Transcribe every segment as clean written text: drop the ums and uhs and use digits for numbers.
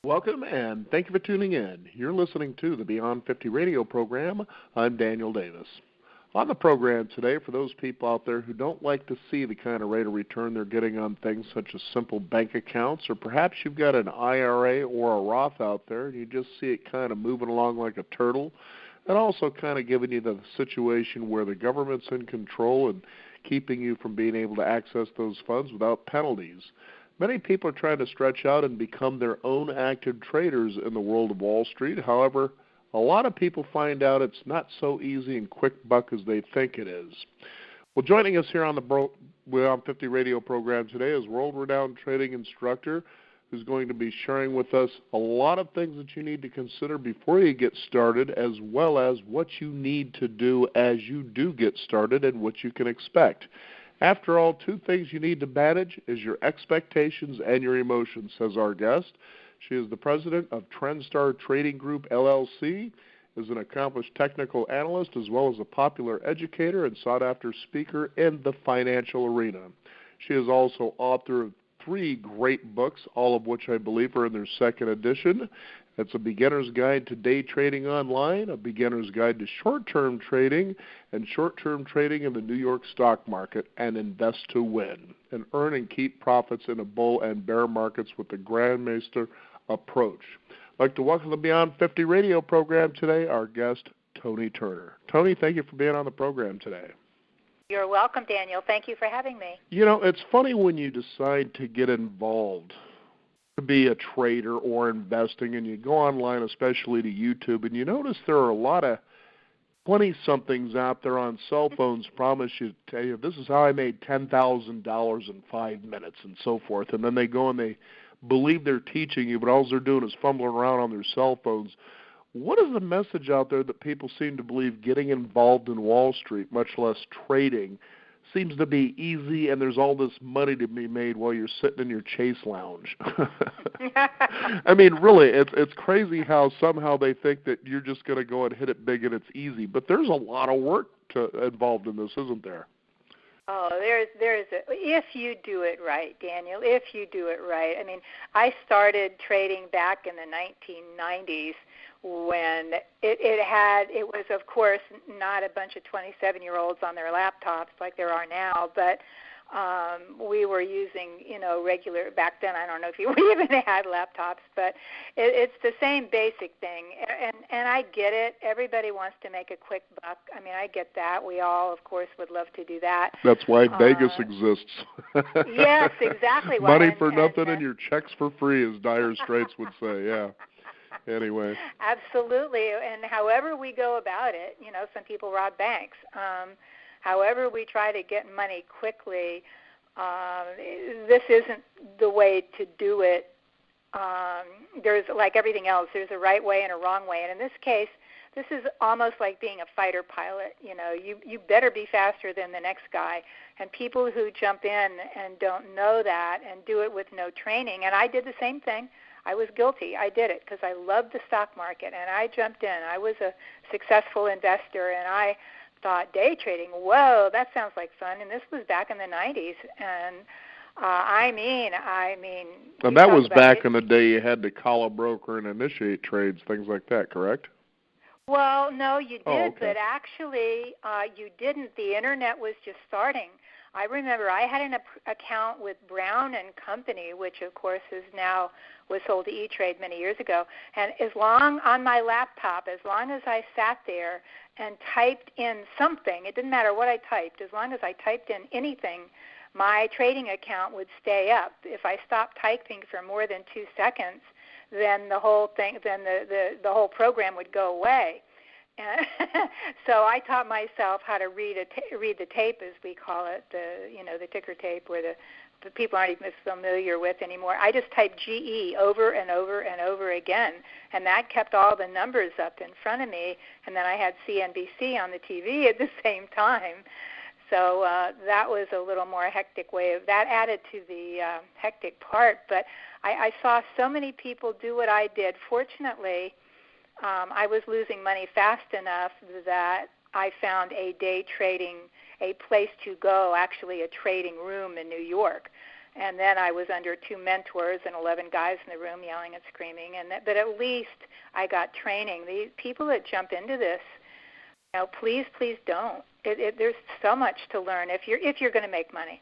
Welcome, and thank you for tuning in. You're listening to the Beyond 50 radio program. I'm Daniel Davis. On the program today, for those people out there who don't like to see the kind of rate of return they're getting on things such as simple bank accounts, or perhaps you've got an IRA or a Roth out there and you just see it kind of moving along like a turtle, and also kind of giving you the situation where the government's in control and keeping you from being able to access those funds without penalties. Many people are trying to stretch out and become their own active traders in the world of Wall Street. However, a lot of people find out it's not so easy and quick buck as they think it is. Well, joining us here on the Beyond 50 radio program today is world-renowned trading instructor who's going to be sharing with us a lot of things that you need to consider before you get started, as well as what you need to do as you do get started and what you can expect. After all, two things you need to manage is your expectations and your emotions, says our guest. She is the president of TrendStar Trading Group, LLC, is an accomplished technical analyst, as well as a popular educator and sought-after speaker in the financial arena. She is also author of 3 great books, all of which I believe are in their second edition. It's A Beginner's Guide to Day Trading Online, A Beginner's Guide to Short-Term Trading, and Short-Term Trading in the New York Stock Market, and Invest to Win, and earn and keep profits in a bull and bear markets with the Grandmaster approach. I'd like to welcome the Beyond 50 radio program today, our guest, Tony Turner. Tony, thank you for being on the program today. You're welcome, Daniel. Thank you for having me. You know, it's funny when you decide to get involved to be a trader or investing, and you go online, especially to YouTube, and you notice there are a lot of 20-somethings out there on cell phones promise you, tell you, this is how I made $10,000 in 5 minutes and so forth, and then they go and they believe they're teaching you, but all they're doing is fumbling around on their cell phones. What is the message out there that people seem to believe getting involved in Wall Street, much less trading, seems to be easy, and there's all this money to be made while you're sitting in your Chase lounge? I mean, really, it's crazy how somehow they think that you're just going to go and hit it big and it's easy. But there's a lot of work involved in this, isn't there? Oh, if you do it right, Daniel, if you do it right. I mean, I started trading back in the 1990s when it was, of course, not a bunch of 27-year-olds on their laptops like there are now, but we were using, regular, back then, I don't know if we even had laptops, but it's the same basic thing. And I get it. Everybody wants to make a quick buck. I mean, I get that. We all, of course, would love to do that. That's why Vegas exists. Yes, exactly. Money for nothing and your checks for free, as Dire Straits would say, yeah. Anyway. Absolutely. And however we go about it, some people rob banks. However we try to get money quickly, this isn't the way to do it. There's, like everything else, there's a right way and a wrong way. And in this case, this is almost like being a fighter pilot. You better be faster than the next guy. And people who jump in and don't know that and do it with no training, and I did the same thing. I was guilty. I did it because I loved the stock market, and I jumped in. I was a successful investor, and I thought, day trading, whoa, that sounds like fun. And this was back in the 90s, and I mean. And that was back in the day you had to call a broker and initiate trades, things like that, correct? Well, no, you did, okay. But actually you didn't. The Internet was just starting. I remember I had an account with Brown and Company, which, of course, was sold to E-Trade many years ago. And on my laptop, as long as I sat there and typed in something, it didn't matter what I typed, as long as I typed in anything, my trading account would stay up. If I stopped typing for more than 2 seconds, then the whole thing, the whole program would go away. And so I taught myself how to read the tape, as we call it, the ticker tape, where the people aren't even familiar with anymore. I just typed GE over and over and over again, and that kept all the numbers up in front of me. And then I had CNBC on the TV at the same time. So that was a little more hectic way of that added to the hectic part. But I saw so many people do what I did. Fortunately, I was losing money fast enough that I found a place to go, actually a trading room in New York. And then I was under 2 mentors and 11 guys in the room yelling and screaming. But at least I got training. The people that jump into this, please don't. There's so much to learn if you're going to make money.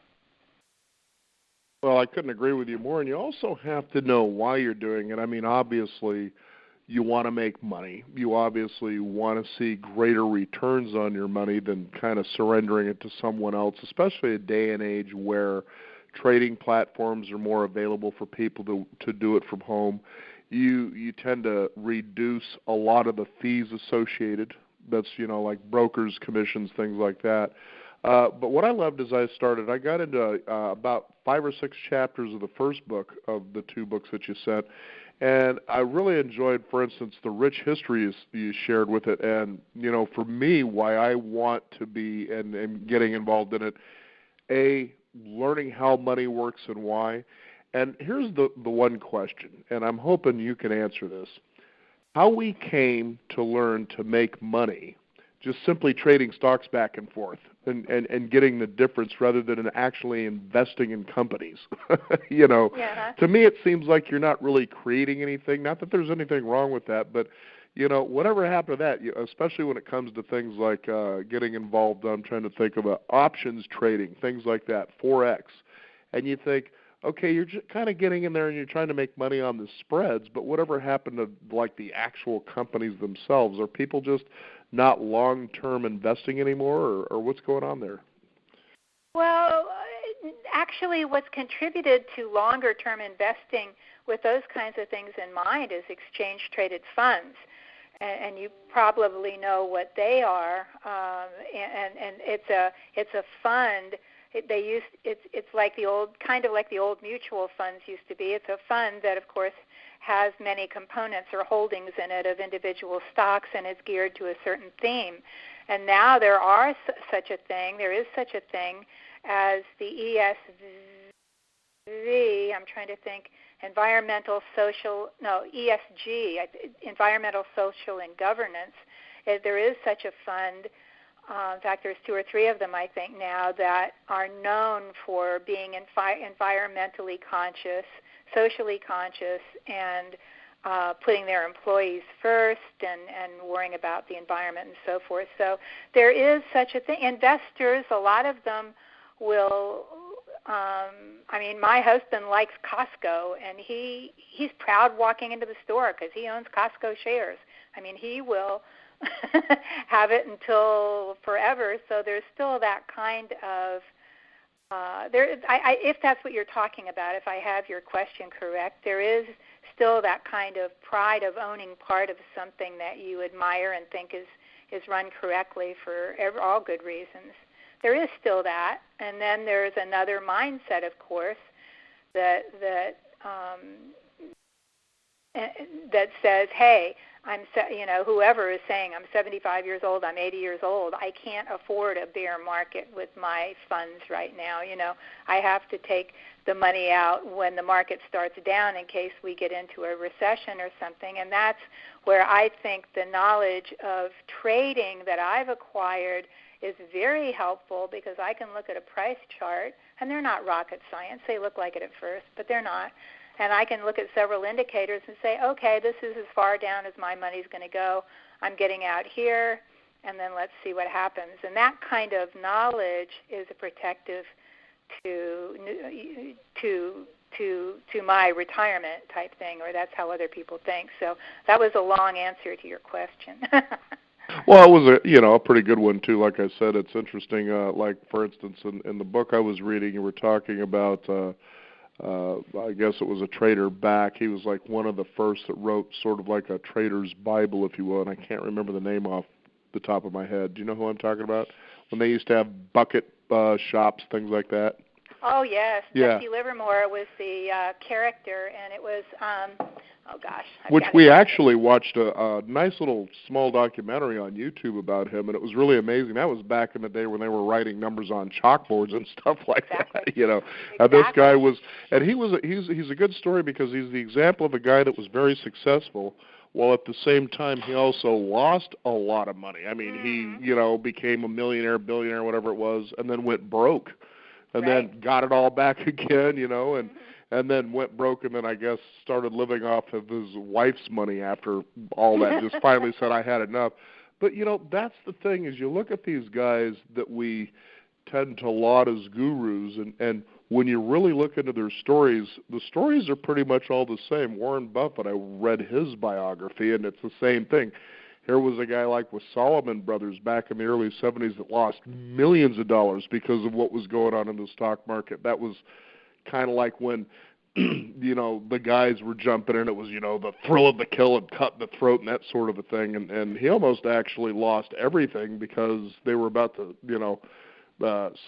Well, I couldn't agree with you more. And you also have to know why you're doing it. I mean, obviously, you want to make money. You obviously want to see greater returns on your money than kind of surrendering it to someone else, especially a day and age where trading platforms are more available for people to do it from home. You tend to reduce a lot of the fees associated. That's, like brokers' commissions, things like that. But what I loved as I started, I got into about 5 or 6 chapters of the first book of the 2 books that you sent, and I really enjoyed, for instance, the rich history you shared with it. And, for me, why I want to be and getting involved in it, learning how money works and why. And here's the one question, and I'm hoping you can answer this. How we came to learn to make money just simply trading stocks back and forth and getting the difference rather than actually investing in companies. Yeah. To me it seems like you're not really creating anything. Not that there's anything wrong with that, but whatever happened to that, especially when it comes to things like getting involved, I'm trying to think of options trading, things like that, Forex. And you think, okay, you're just kind of getting in there and you're trying to make money on the spreads, but whatever happened to like the actual companies themselves? Are people just not long-term investing anymore, or what's going on there? Well, actually what's contributed to longer-term investing with those kinds of things in mind is exchange-traded funds. And you probably know what they are, and it's a fund. It's like the old mutual funds used to be. It's a fund that, of course, has many components or holdings in it of individual stocks, and is geared to a certain theme. And now there is such a thing as the ESG. I'm trying to think. Environmental, social, and governance. There is such a fund. In fact, there's 2 or 3 of them, I think, now that are known for being environmentally conscious, socially conscious, and putting their employees first and worrying about the environment and so forth. So there is such a thing. Investors, a lot of them will... my husband likes Costco, and he's proud walking into the store because he owns Costco shares. He will have it until forever. So there's still that kind of if that's what you're talking about, if I have your question correct, there is still that kind of pride of owning part of something that you admire and think is run correctly for all good reasons. There is still that, and then there's another mindset, of course, that says, "Hey, whoever is saying I'm 75 years old, I'm 80 years old, I can't afford a bear market with my funds right now. I have to take the money out when the market starts down in case we get into a recession or something." And that's where I think the knowledge of trading that I've acquired is very helpful, because I can look at a price chart, and they're not rocket science. They look like it at first, but they're not. And I can look at several indicators and say, okay, this is as far down as my money's going to go. I'm getting out here, and then let's see what happens. And that kind of knowledge is a protective to my retirement type thing, or that's how other people think. So that was a long answer to your question. Well, it was a pretty good one too. Like I said, it's interesting. Like for instance, in the book I was reading, you were talking about. I guess it was a trader back. He was like one of the first that wrote sort of like a trader's Bible, if you will, and I can't remember the name off the top of my head. Do you know who I'm talking about? When they used to have bucket shops, things like that. Oh, yes. Yeah. Jesse Livermore was the character, and it was, which we actually watched a nice little small documentary on YouTube about him, and it was really amazing. That was back in the day when they were writing numbers on chalkboards and stuff like that, Exactly. And this guy was, and he's a good story because he's the example of a guy that was very successful, while at the same time he also lost a lot of money. He, became a millionaire, billionaire, whatever it was, and then went broke. and right. then got it all back again, and then went broke, and then I guess started living off of his wife's money after all that. Just finally said I had enough. But that's the thing is you look at these guys that we tend to laud as gurus, and when you really look into their stories, the stories are pretty much all the same. Warren Buffett, I read his biography, and it's the same thing. Here was a guy like with Salomon Brothers back in the early 70s that lost millions of dollars because of what was going on in the stock market. That was kind of like when, the guys were jumping in. It was, the thrill of the kill and cut the throat and that sort of a thing. And he almost actually lost everything because they were about to,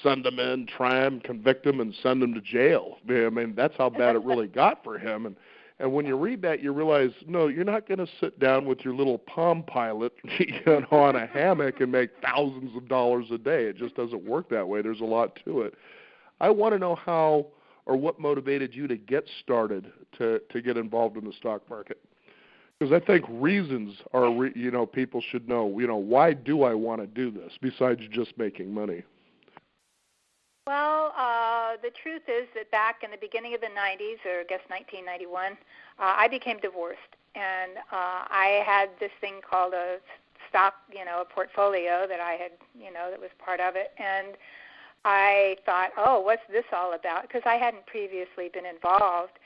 send him in, try him, convict him, and send him to jail. I mean, that's how bad it really got for him. And when you read that, you realize, no, you're not going to sit down with your little Palm Pilot, on a hammock and make thousands of dollars a day. It just doesn't work that way. There's a lot to it. I want to know how or what motivated you to get started to get involved in the stock market. Because I think reasons are, people should know, why do I want to do this besides just making money? Well, the truth is that back in the beginning of the 90s, or I guess 1991, I became divorced. And I had this thing called a stock, a portfolio that I had, that was part of it. And I thought, oh, what's this all about? Because I hadn't previously been involved.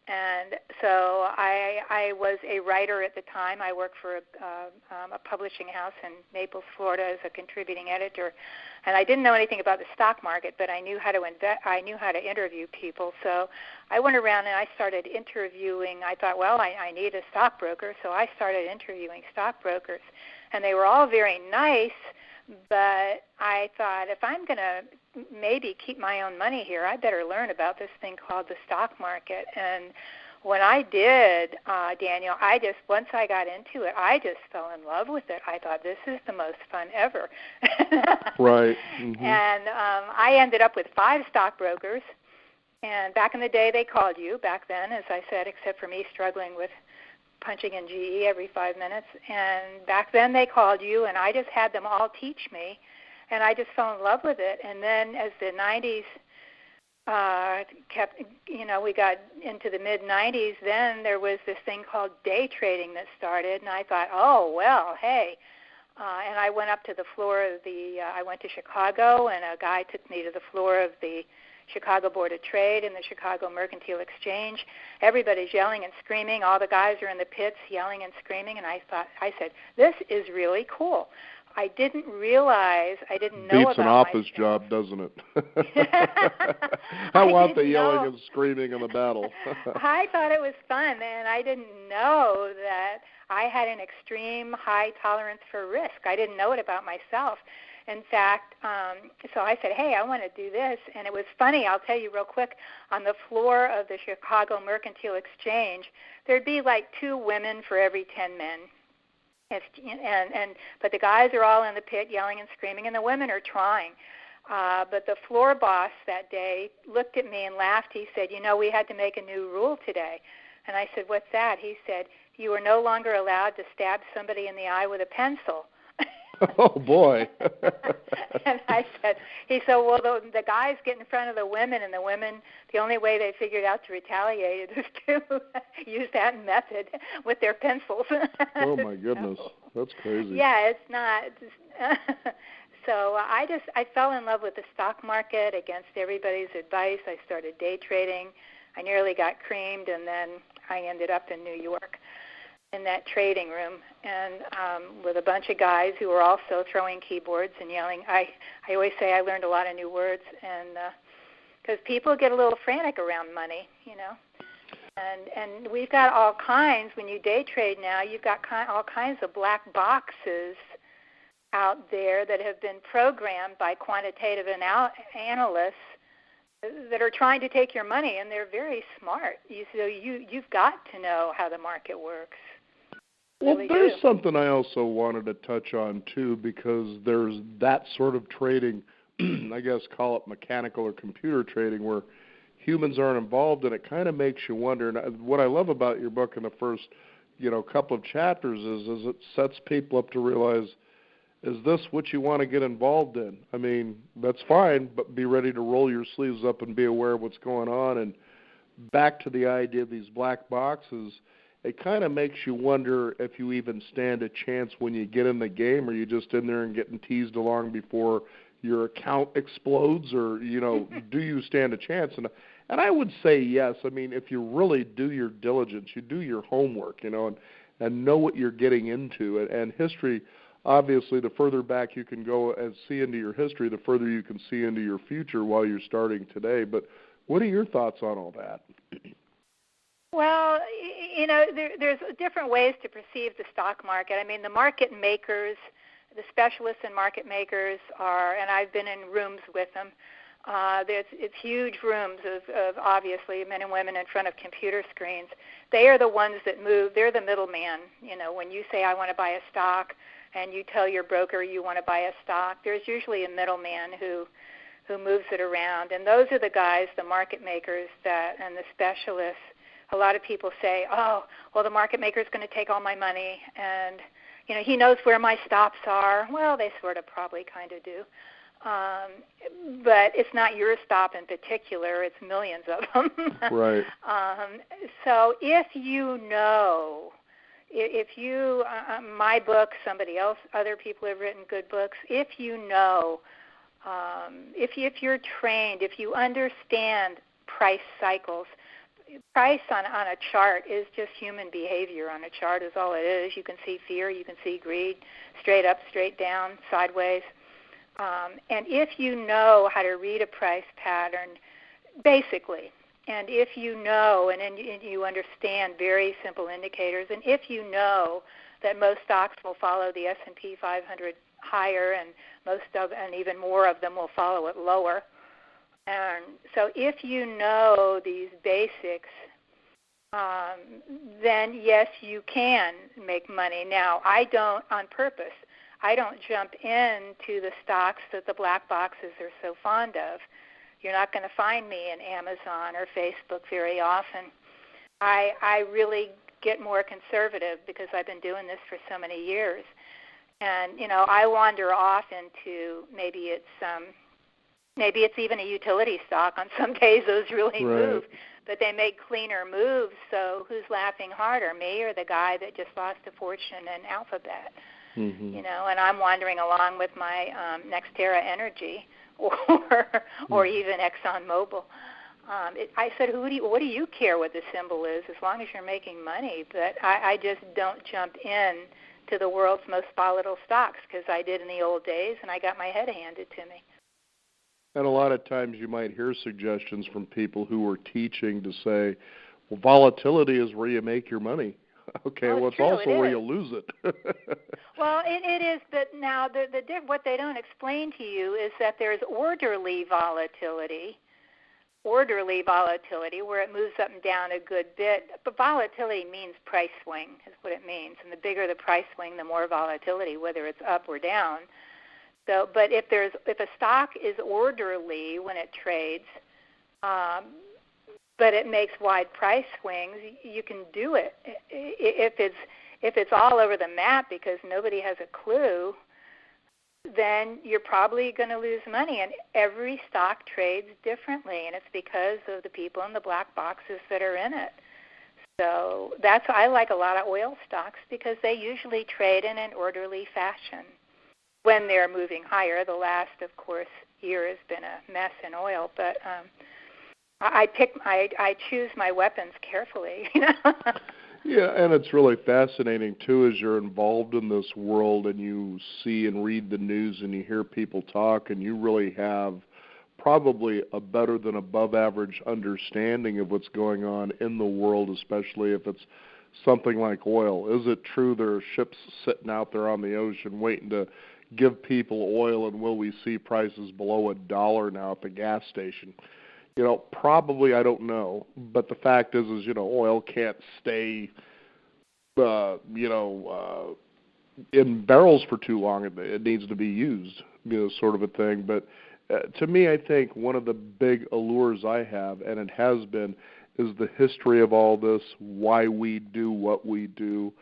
And so I was a writer at the time. I worked for a publishing house in Naples, Florida, as a contributing editor. And I didn't know anything about the stock market, but I knew how to I knew how to interview people. So I went around and I started interviewing. I thought, well, I need a stockbroker, so I started interviewing stockbrokers. And they were all very nice, but I thought, if I'm going to maybe keep my own money here, I better learn about this thing called the stock market. And when I did, Daniel, once I got into it, I just fell in love with it. I thought, this is the most fun ever. Right. Mm-hmm. And I ended up with 5 stockbrokers. And back in the day, they called you. Back then, as I said, except for me struggling with punching in GE every 5 minutes. And back then, they called you, and I just had them all teach me. And I just fell in love with it. And then as the 90s we got into the mid-90s, then there was this thing called day trading that started. And I thought, oh, well, hey. And I went up to the floor of I went to Chicago, and a guy took me to the floor of the Chicago Board of Trade and the Chicago Mercantile Exchange. Everybody's yelling and screaming. All the guys are in the pits yelling and screaming. And I said, this is really cool. I didn't realize, I didn't know Beats about an office myself. job, doesn't it? I want the yelling and screaming in the battle. I thought it was fun, and I didn't know that I had an extreme high tolerance for risk. I didn't know it about myself. In fact, so I said, hey, I want to do this. And it was funny, I'll tell you real quick, on the floor of the Chicago Mercantile Exchange, there'd be like 2 women for every 10 men. But the guys are all in the pit yelling and screaming, and the women are trying. But the floor boss that day looked at me and laughed. He said, we had to make a new rule today. And I said, what's that? He said, you are no longer allowed to stab somebody in the eye with a pencil. Oh, boy. And he said, well, the guys get in front of the women, and the women, the only way they figured out to retaliate is to use that method with their pencils. Oh, my goodness. That's crazy. Yeah, it's not. So I fell in love with the stock market against everybody's advice. I started day trading. I nearly got creamed, and then I ended up in New York in that trading room, and with a bunch of guys who were also throwing keyboards and yelling. I always say I learned a lot of new words, and because people get a little frantic around money, and we've got all kinds. When you day trade now, you've got all kinds of black boxes out there that have been programmed by quantitative analysts that are trying to take your money, and they're very smart. So you've got to know how the market works. Well, there's something I also wanted to touch on, too, because there's that sort of trading, I guess call it mechanical or computer trading, where humans aren't involved, and it kind of makes you wonder. And what I love about your book in the first, couple of chapters is it sets people up to realize is this what you want to get involved in? I mean, that's fine, but be ready to roll your sleeves up and be aware of what's going on. And back to the idea of these black boxes, it kind of makes you wonder if you even stand a chance when you get in the game, or you just in there and getting teased along before your account explodes, or, do you stand a chance? And I would say yes. I mean, if you really do your diligence, you do your homework, and know what you're getting into. And history, obviously, the further back you can go and see into your history, the further you can see into your future while you're starting today. But what are your thoughts on all that? Well, there's different ways to perceive the stock market. I mean, the market makers, the specialists and market makers are, and I've been in rooms with them. It's huge rooms of obviously men and women in front of computer screens. They are the ones that move. They're the middleman. When you say, I want to buy a stock, and you tell your broker you want to buy a stock, there's usually a middleman who moves it around. And those are the guys, the market makers and the specialists. A lot of people say, oh, well, the market maker is going to take all my money, and, he knows where my stops are. Well, they sort of probably kind of do. But it's not your stop in particular. It's millions of them. Right. So if my book, somebody else, other people have written good books, if you're trained, if you understand price cycles, price on a chart is just human behavior. On a chart is all it is. You can see fear, you can see greed, straight up, straight down, sideways. And if you know how to read a price pattern, basically, and if you know and you understand very simple indicators, and if you know that most stocks will follow the S&P 500 higher, and and even more of them will follow it lower. And so if you know these basics, then yes, you can make money. Now, I don't jump into the stocks that the black boxes are so fond of. You're not going to find me in Amazon or Facebook very often. I really get more conservative because I've been doing this for so many years. And, I wander off into maybe it's even a utility stock. On some days those really move, but they make cleaner moves. So who's laughing harder, me or the guy that just lost a fortune in Alphabet? Mm-hmm. And I'm wandering along with my Nextera Energy or even ExxonMobil. I said, what do you care what the symbol is as long as you're making money? But I just don't jump in to the world's most volatile stocks because I did in the old days, and I got my head handed to me. And a lot of times you might hear suggestions from people who are teaching to say, well, volatility is where you make your money. Okay, well, it's also where you lose it. Well, it is, but now what they don't explain to you is that there's orderly volatility where it moves up and down a good bit. But volatility means price swing is what it means. And the bigger the price swing, the more volatility, whether it's up or down. So, but if a stock is orderly when it trades, but it makes wide price swings, you can do it. If it's all over the map because nobody has a clue, then you're probably going to lose money. And every stock trades differently, and it's because of the people in the black boxes that are in it. So I like a lot of oil stocks because they usually trade in an orderly fashion when they're moving higher. The last, of course, year has been a mess in oil, but I choose my weapons carefully. Yeah, and it's really fascinating, too, as you're involved in this world and you see and read the news and you hear people talk, and you really have probably a better than above average understanding of what's going on in the world, especially if it's something like oil. Is it true there are ships sitting out there on the ocean waiting to give people oil, and will we see prices below $1 now at the gas station? Probably, I don't know. But the fact is, oil can't stay, in barrels for too long. It needs to be used, sort of a thing. But to me, I think one of the big allures I have, and it has been, is the history of all this, why we do what we do.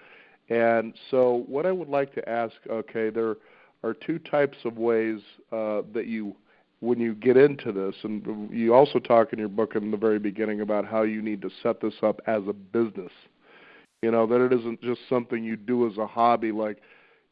And so what I would like to ask, okay, there are two types of ways that you, when you get into this, and you also talk in your book in the very beginning about how you need to set this up as a business. That it isn't just something you do as a hobby like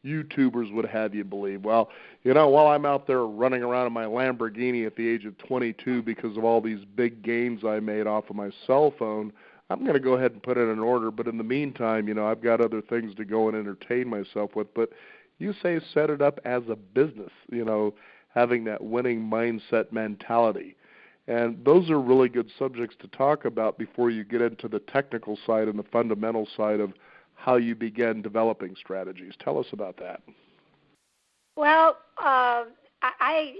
YouTubers would have you believe. Well, while I'm out there running around in my Lamborghini at the age of 22 because of all these big gains I made off of my cell phone, I'm going to go ahead and put it in order. But in the meantime, I've got other things to go and entertain myself with. But you say set it up as a business, having that winning mindset mentality. And those are really good subjects to talk about before you get into the technical side and the fundamental side of how you began developing strategies. Tell us about that. Well, I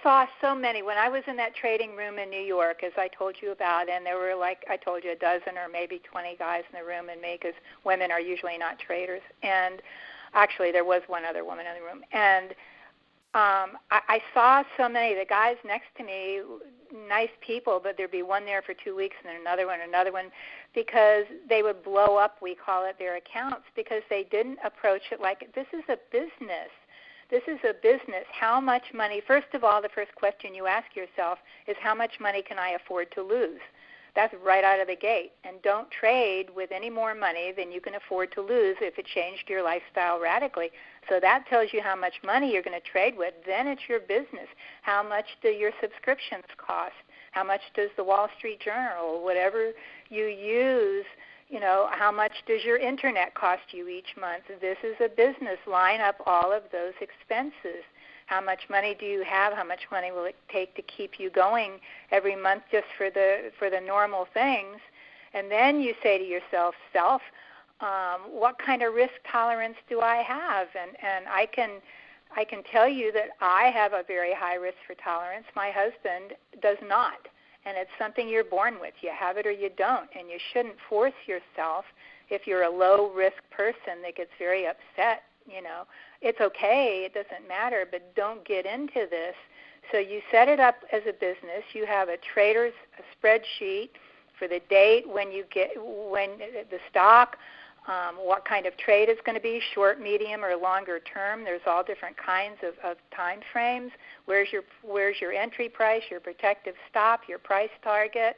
saw so many when I was in that trading room in New York, as I told you about, and there were, like I told you, a dozen or maybe 20 guys in the room, and me, because women are usually not traders. And actually, there was one other woman in the room. And I saw so many. The guys next to me, nice people, but there'd be one there for 2 weeks and then another one, because they would blow up, we call it, their accounts, because they didn't approach it like, this is a business. This is a business. How much money? First of all, the first question you ask yourself is, how much money can I afford to lose? That's right out of the gate. And don't trade with any more money than you can afford to lose if it changed your lifestyle radically. So that tells you how much money you're going to trade with. Then it's your business. How much do your subscriptions cost? How much does the Wall Street Journal, whatever you use, how much does your internet cost you each month? This is a business. Line up all of those expenses. How much money do you have? How much money will it take to keep you going every month just for the normal things? And then you say to yourself, what kind of risk tolerance do I have? And I can tell you that I have a very high risk for tolerance. My husband does not. And it's something you're born with. You have it or you don't. And you shouldn't force yourself if you're a low-risk person that gets very upset. It's okay. It doesn't matter. But don't get into this. So you set it up as a business. You have a spreadsheet for the date when the stock, what kind of trade it's going to be, short, medium, or longer term. There's all different kinds of time frames. Where's your entry price, your protective stop, your price target?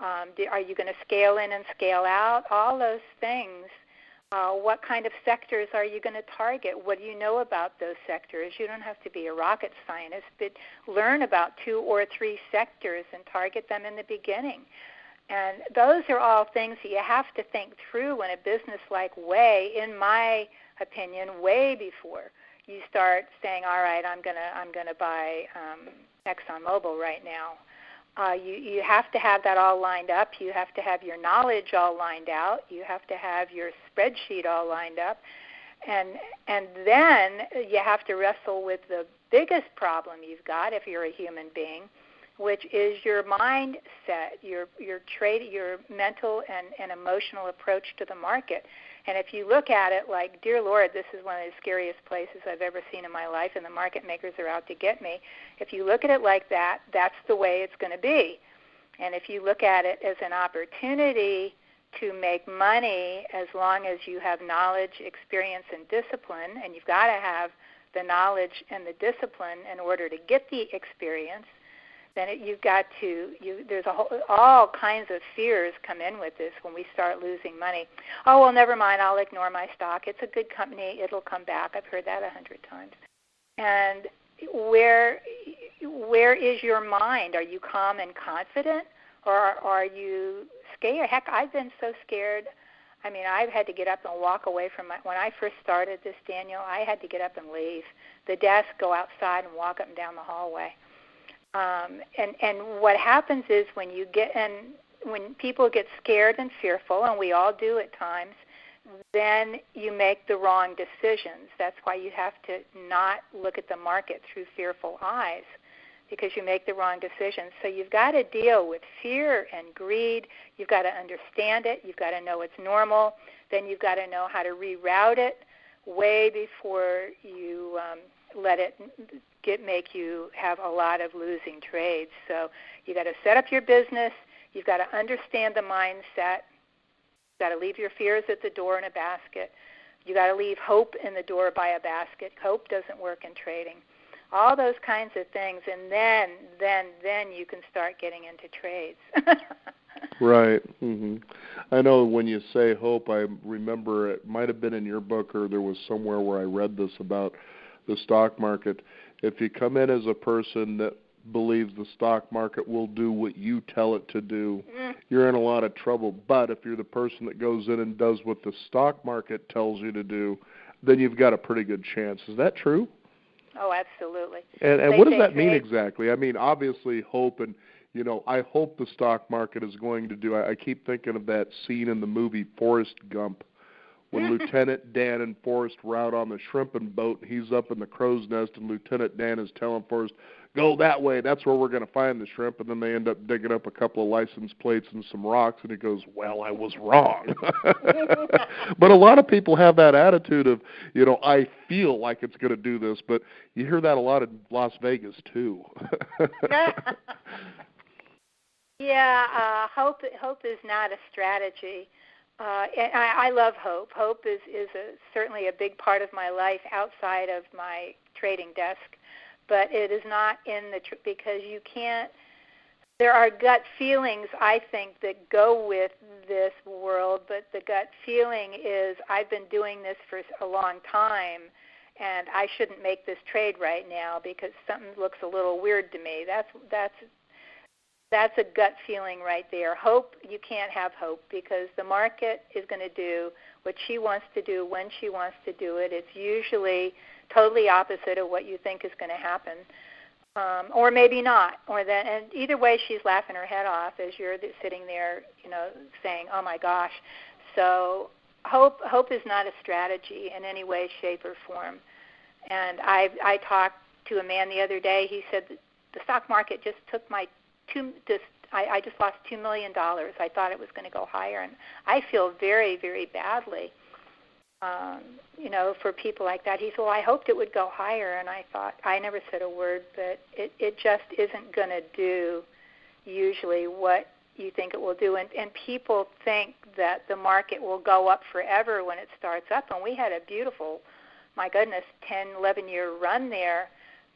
Are you going to scale in and scale out? All those things. What kind of sectors are you going to target? What do you know about those sectors? You don't have to be a rocket scientist, but learn about 2 or 3 sectors and target them in the beginning. And those are all things that you have to think through in a business like in my opinion, way before you start saying, all right, I'm gonna buy ExxonMobil right now. You have to have that all lined up. You have to have your knowledge all lined out. You have to have your spreadsheet all lined up. And then you have to wrestle with the biggest problem you've got if you're a human being, which is your mindset, your mental and emotional approach to the market. And if you look at it like, dear Lord, this is one of the scariest places I've ever seen in my life, and the market makers are out to get me. If you look at it like that, that's the way it's going to be. And if you look at it as an opportunity to make money, as long as you have knowledge, experience, and discipline, and you've got to have the knowledge and the discipline in order to get the experience, then there's all kinds of fears come in with this when we start losing money. Oh, well, never mind, I'll ignore my stock. It's a good company. It'll come back. I've heard that 100 times. And where is your mind? Are you calm and confident, or are you scared? Heck, I've been so scared. I mean, I've had to get up and walk away from when I first started this, Daniel, I had to get up and leave the desk, go outside, and walk up and down the hallway. And what happens is when people get scared and fearful, and we all do at times, then you make the wrong decisions. That's why you have to not look at the market through fearful eyes, because you make the wrong decisions. So you've got to deal with fear and greed. You've got to understand it. You've got to know it's normal. Then you've got to know how to reroute it way before you let it make you have a lot of losing trades. So you got to set up your business. You've got to understand the mindset. You've got to leave your fears at the door in a basket. You got to leave hope in the door by a basket. Hope doesn't work in trading. All those kinds of things, and then you can start getting into trades. Right. Mm-hmm. I know when you say hope, I remember it might have been in your book or there was somewhere where I read this about the stock market. If you come in as a person that believes the stock market will do what you tell it to do, you're in a lot of trouble. But if you're the person that goes in and does what the stock market tells you to do, then you've got a pretty good chance. Is that true? Oh, absolutely. And what does that mean exactly? I mean, obviously hope, and, you know, I hope the stock market is going to do. I keep thinking of that scene in the movie Forrest Gump when Lieutenant Dan and Forrest were out on the shrimping boat, and he's up in the crow's nest, and Lieutenant Dan is telling Forrest, go that way, that's where we're going to find the shrimp, and then they end up digging up a couple of license plates and some rocks, and he goes, well, I was wrong. But a lot of people have that attitude of, you know, I feel like it's going to do this, but you hear that a lot in Las Vegas, too. Yeah, hope is not a strategy. And I love hope. Hope is certainly a big part of my life outside of my trading desk. But it is not in because you can't, there are gut feelings, I think, that go with this world, but the gut feeling is I've been doing this for a long time, and I shouldn't make this trade right now because something looks a little weird to me. That's a gut feeling right there. Hope, you can't have hope because the market is going to do what she wants to do when she wants to do it. It's usually totally opposite of what you think is going to happen, or maybe not. And either way, she's laughing her head off as you're sitting there, you know, saying, "Oh my gosh." So hope is not a strategy in any way, shape, or form. And I talked to a man the other day. He said that the stock market just took I just lost $2 million. I thought it was going to go higher, and I feel very, very badly. You know, for people like that. He said, well, I hoped it would go higher, and I thought, I never said a word, but it just isn't going to do usually what you think it will do. And people think that the market will go up forever when it starts up, and we had a beautiful, my goodness, 10, 11-year run there,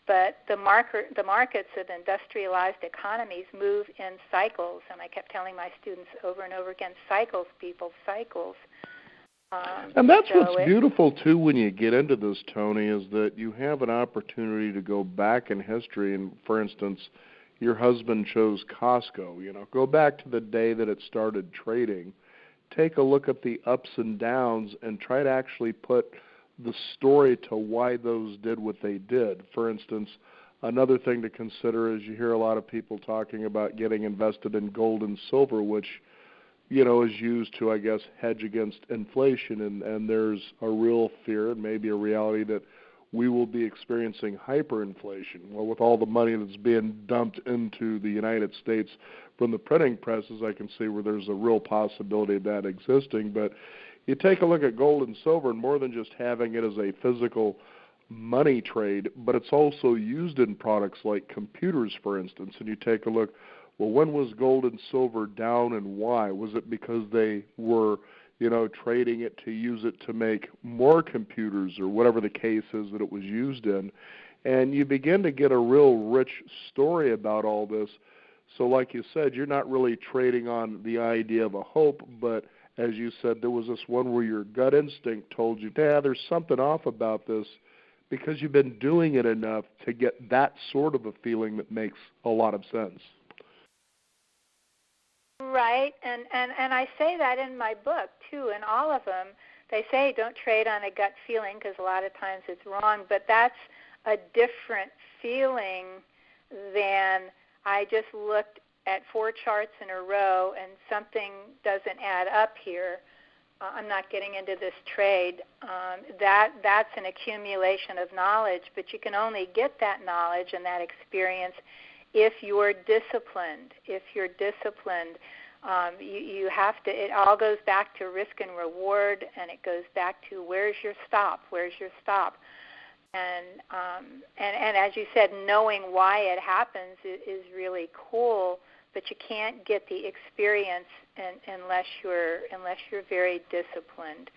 but the markets of industrialized economies move in cycles, and I kept telling my students over and over again, cycles, people, cycles. And that's what's beautiful, too, when you get into this, Tony, is that you have an opportunity to go back in history. And, for instance, your husband chose Costco. You know, go back to the day that it started trading. Take a look at the ups and downs and try to actually put the story to why those did what they did. For instance, another thing to consider is you hear a lot of people talking about getting invested in gold and silver, which, you know, is used to, I guess, hedge against inflation, and there's a real fear and maybe a reality that we will be experiencing hyperinflation. Well, with all the money that's being dumped into the United States from the printing presses, I can see where there's a real possibility of that existing. But you take a look at gold and silver, and more than just having it as a physical money trade, but it's also used in products like computers, for instance, and you take a look, well, when was gold and silver down and why? Was it because they were, you know, trading it to use it to make more computers or whatever the case is that it was used in? And you begin to get a real rich story about all this. So like you said, you're not really trading on the idea of a hope, but as you said, there was this one where your gut instinct told you, there's something off about this because you've been doing it enough to get that sort of a feeling that makes a lot of sense. Right, and I say that in my book, too, in all of them. They say don't trade on a gut feeling because a lot of times it's wrong, but that's a different feeling than I just looked at 4 charts in a row and something doesn't add up here. I'm not getting into this trade. That's an accumulation of knowledge, but you can only get that knowledge and that experience if you're disciplined. You have to. It all goes back to risk and reward, and it goes back to where's your stop. And as you said, knowing why it happens is really cool, but you can't get the experience unless you're very disciplined.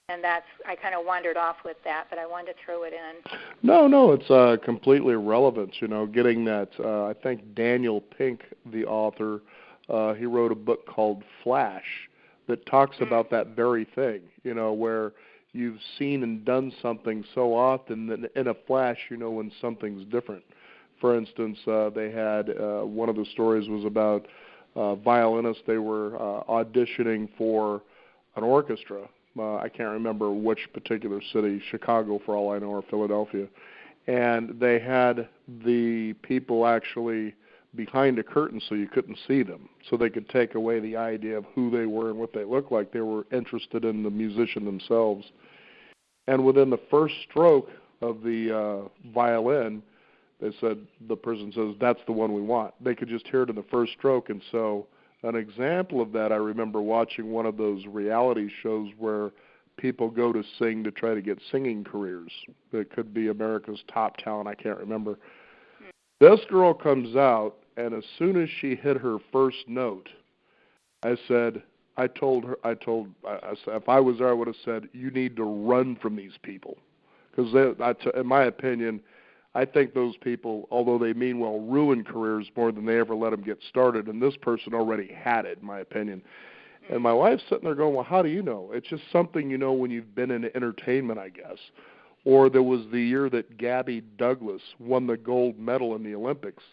And I kind of wandered off with that, but I wanted to throw it in. No, it's completely relevant. Getting that. I think Daniel Pink, the author, he wrote a book called Flash that talks about that very thing. Where you've seen and done something so often that in a flash, when something's different. For instance, they had one of the stories was about violinists. They were auditioning for an orchestra. I can't remember which particular city, Chicago for all I know, or Philadelphia. And they had the people actually behind a curtain so you couldn't see them, so they could take away the idea of who they were and what they looked like. They were interested in the musician themselves. And within the first stroke of the violin, they said, the person says, that's the one we want. They could just hear it in the first stroke. And so an example of that, I remember watching one of those reality shows where people go to sing to try to get singing careers. It could be America's Top Talent, I can't remember. This girl comes out, and as soon as she hit her first note, I said, if I was there, I would have said, you need to run from these people. Because in my opinion, I think those people, although they mean well, ruin careers more than they ever let them get started. And this person already had it, in my opinion. And my wife's sitting there going, well, how do you know? It's just something you know when you've been in entertainment, I guess. Or there was the year that Gabby Douglas won the gold medal in the Olympics.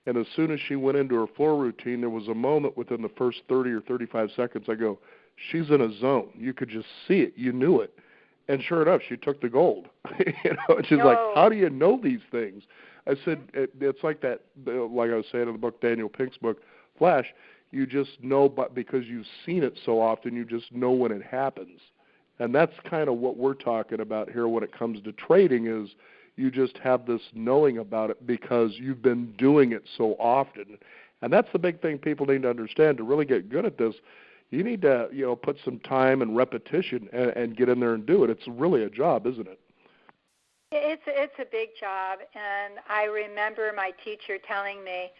And as soon as she went into her floor routine, there was a moment within the first 30 or 35 seconds, I go, she's in a zone. You could just see it. You knew it. And sure enough, she took the gold. She's like, how do you know these things? I said, it's like that, like I was saying in the book, Daniel Pink's book, Flash, you just know, but because you've seen it so often, you just know when it happens. And that's kind of what we're talking about here when it comes to trading is you just have this knowing about it because you've been doing it so often. And that's the big thing people need to understand. To really get good at this, you need to, put some time and repetition and get in there and do it. It's really a job, isn't it? It's a big job, and I remember my teacher telling me,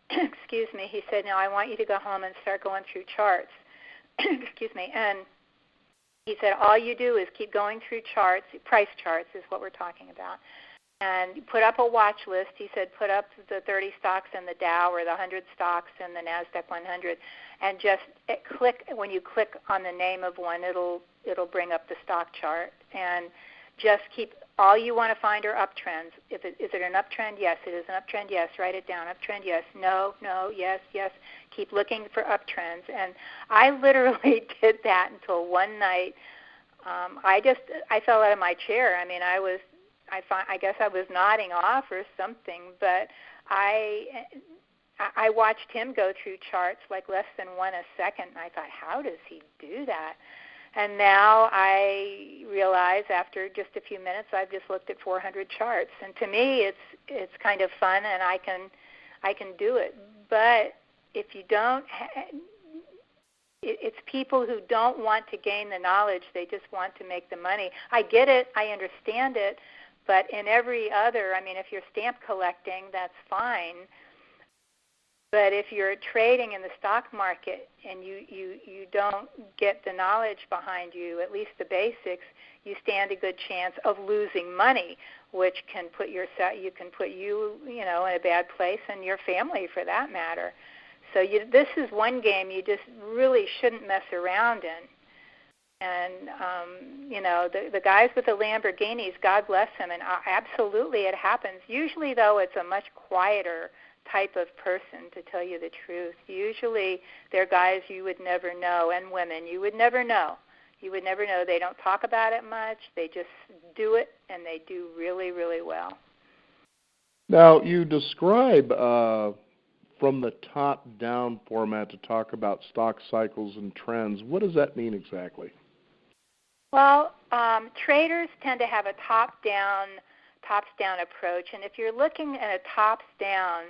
excuse me, he said, now I want you to go home and start going through charts. Excuse me. And he said, all you do is keep going through charts, price charts is what we're talking about, and put up a watch list. He said, put up the 30 stocks in the Dow or the 100 stocks in the NASDAQ 100, and just click. When you click on the name of one, it'll bring up the stock chart, and just keep. All you want to find are uptrends. Is it an uptrend? Yes. It is an uptrend. Yes. Write it down. Uptrend? Yes. No. Yes. Yes. Keep looking for uptrends. And I literally did that until one night. I fell out of my chair. I mean, I guess I was nodding off or something, but I watched him go through charts like less than one a second, and I thought, how does he do that? And now I realize after just a few minutes, I've just looked at 400 charts, and to me, it's kind of fun, and I can do it. But if you don't, it's people who don't want to gain the knowledge; they just want to make the money. I get it, I understand it, but in every other, I mean, if you're stamp collecting, that's fine. But if you're trading in the stock market and you don't get the knowledge behind you, at least the basics, you stand a good chance of losing money, which can put you in a bad place, and your family for that matter. So this is one game you just really shouldn't mess around in. And the guys with the Lamborghinis, God bless them, and absolutely it happens. Usually, though, it's a much quieter type of person, to tell you the truth. Usually they're guys you would never know, and women you would never know. You would never know. They don't talk about it much. They just do it, and they do really, really well. Now, you describe from the top-down format to talk about stock cycles and trends. What does that mean exactly? Well, traders tend to have a tops-down approach, and if you're looking at a tops-down,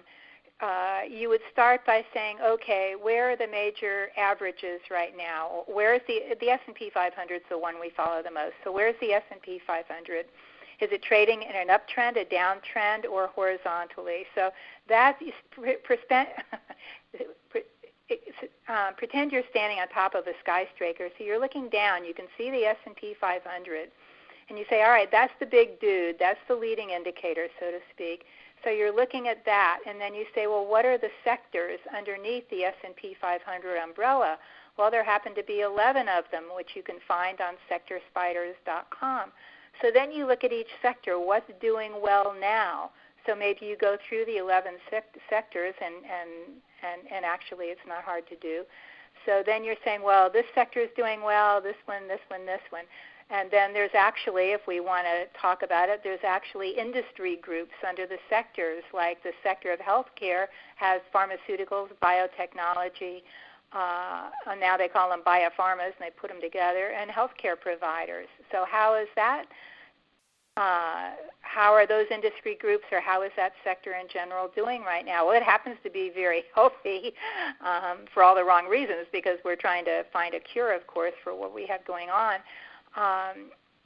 you would start by saying, okay, where are the major averages right now? Where is the S&P 500 is the one we follow the most. So where's the S&P 500? Is it trading in an uptrend, a downtrend, or horizontally? So that pretend you're standing on top of a skyscraper. So you're looking down. You can see the S&P 500. And you say, all right, that's the big dude. That's the leading indicator, so to speak. So you're looking at that. And then you say, well, what are the sectors underneath the S&P 500 umbrella? Well, there happen to be 11 of them, which you can find on sectorspiders.com. So then you look at each sector. What's doing well now? So maybe you go through the 11 sectors, and actually it's not hard to do. So then you're saying, well, this sector is doing well, this one, this one, this one. And then there's actually, if we want to talk about it, there's actually industry groups under the sectors, like the sector of healthcare has pharmaceuticals, biotechnology, and now they call them biopharmas, and they put them together, and healthcare providers. So how is that? How are those industry groups, or how is that sector in general doing right now? Well, it happens to be very healthy for all the wrong reasons, because we're trying to find a cure, of course, for what we have going on.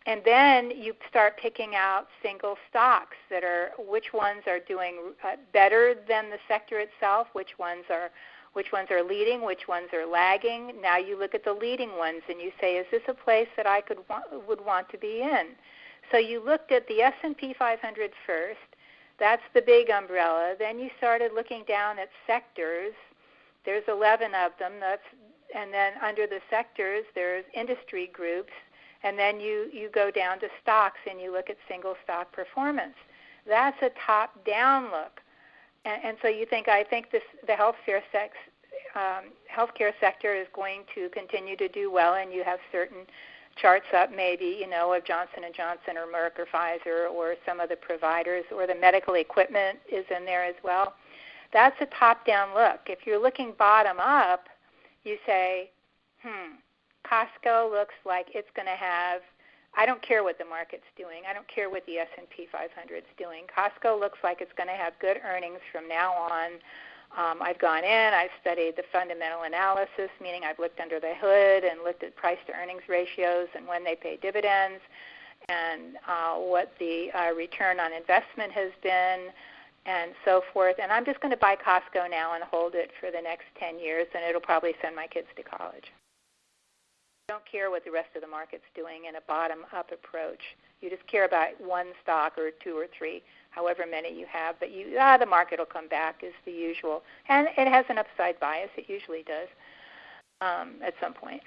And then you start picking out single stocks that are, which ones are doing better than the sector itself, which ones are leading, which ones are lagging. Now you look at the leading ones and you say, is this a place that I would want to be in? So you looked at the S&P 500 first. That's the big umbrella. Then you started looking down at sectors. There's 11 of them. And then under the sectors, there's industry groups. And then you go down to stocks and you look at single stock performance. That's a top-down look. And so you think, I think the healthcare sector is going to continue to do well, and you have certain charts up maybe, of Johnson & Johnson or Merck or Pfizer or some of the providers, or the medical equipment is in there as well. That's a top-down look. If you're looking bottom-up, you say, Costco looks like it's going to have, I don't care what the market's doing. I don't care what the S&P 500 is doing. Costco looks like it's going to have good earnings from now on. I've gone in, I've studied the fundamental analysis, meaning I've looked under the hood and looked at price-to-earnings ratios and when they pay dividends and what the return on investment has been and so forth. And I'm just going to buy Costco now and hold it for the next 10 years, and it'll probably send my kids to college. You don't care what the rest of the market's doing in a bottom-up approach. You just care about one stock or two or three, however many you have. But the market will come back is the usual. And it has an upside bias. It usually does at some point.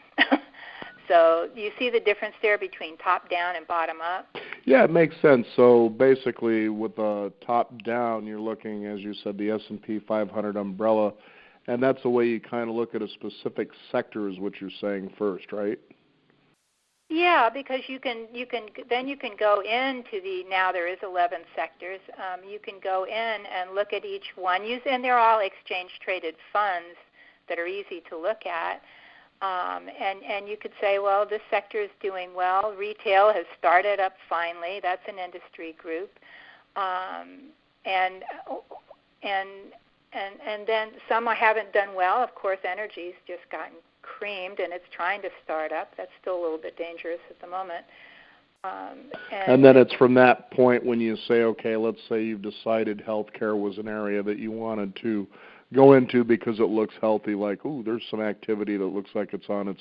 So you see the difference there between top-down and bottom-up? Yeah, it makes sense. So basically with the top-down, you're looking, as you said, the S&P 500 umbrella, and that's the way you kind of look at a specific sector is what you're saying first, right? Yeah, because you can go into now there is 11 sectors. You can go in and look at each one, and they're all exchange-traded funds that are easy to look at. And you could say, well, this sector is doing well. Retail has started up finally. That's an industry group. And then some haven't done well. Of course, energy's just gotten creamed, and it's trying to start up. That's still a little bit dangerous at the moment. And then it's from that point when you say, okay, let's say you've decided healthcare was an area that you wanted to go into because it looks healthy, like, ooh, there's some activity that looks like it's on its,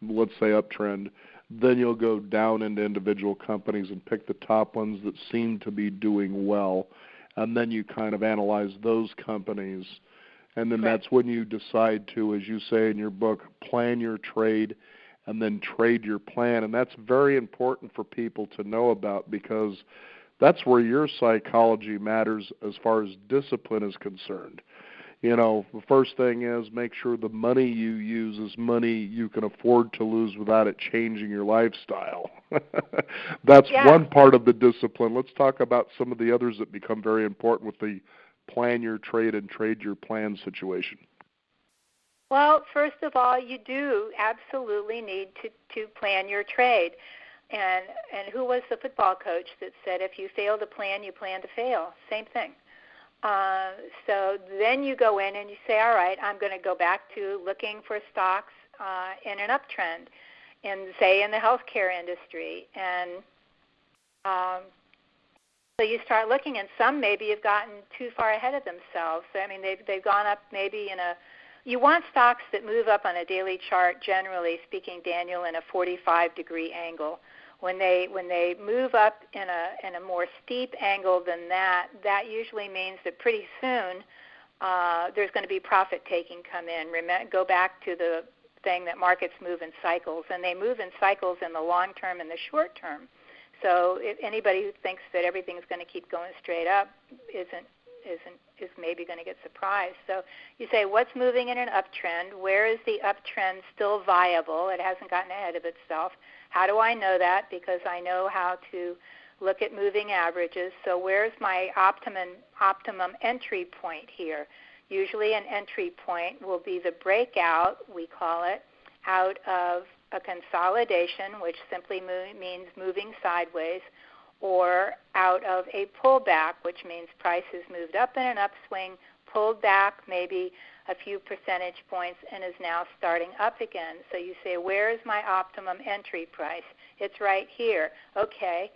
let's say, uptrend. Then you'll go down into individual companies and pick the top ones that seem to be doing well, and then you kind of analyze those companies. And then that's when you decide to, as you say in your book, plan your trade and then trade your plan. And that's very important for people to know about, because that's where your psychology matters as far as discipline is concerned. The first thing is make sure the money you use is money you can afford to lose without it changing your lifestyle. That's one part of the discipline. Let's talk about some of the others that become very important with the plan your trade and trade your plan situation. Well, first of all, you do absolutely need to plan your trade. And who was the football coach that said if you fail to plan, you plan to fail? Same thing. So then you go in and you say, all right, I'm going to go back to looking for stocks in an uptrend, say in the healthcare industry. And so you start looking, and some maybe have gotten too far ahead of themselves. I mean, they've gone up maybe in a You want stocks that move up on a daily chart, generally speaking, Daniel, in a 45-degree angle. When they move up in a more steep angle than that, that usually means that pretty soon there's going to be profit taking come in. Go back to the thing that markets move in cycles, and they move in cycles in the long term and the short term. So if anybody who thinks that everything's going to keep going straight up is maybe going to get surprised. So you say, what's moving in an uptrend? Where is the uptrend still viable? It hasn't gotten ahead of itself. How do I know that? Because I know how to look at moving averages. So where's my optimum entry point here? Usually an entry point will be the breakout, we call it, out of a consolidation, which simply means moving sideways, or out of a pullback, which means prices moved up in an upswing, pulled back maybe a few percentage points, and is now starting up again. So you say, where is my optimum entry price? It's right here. Okay,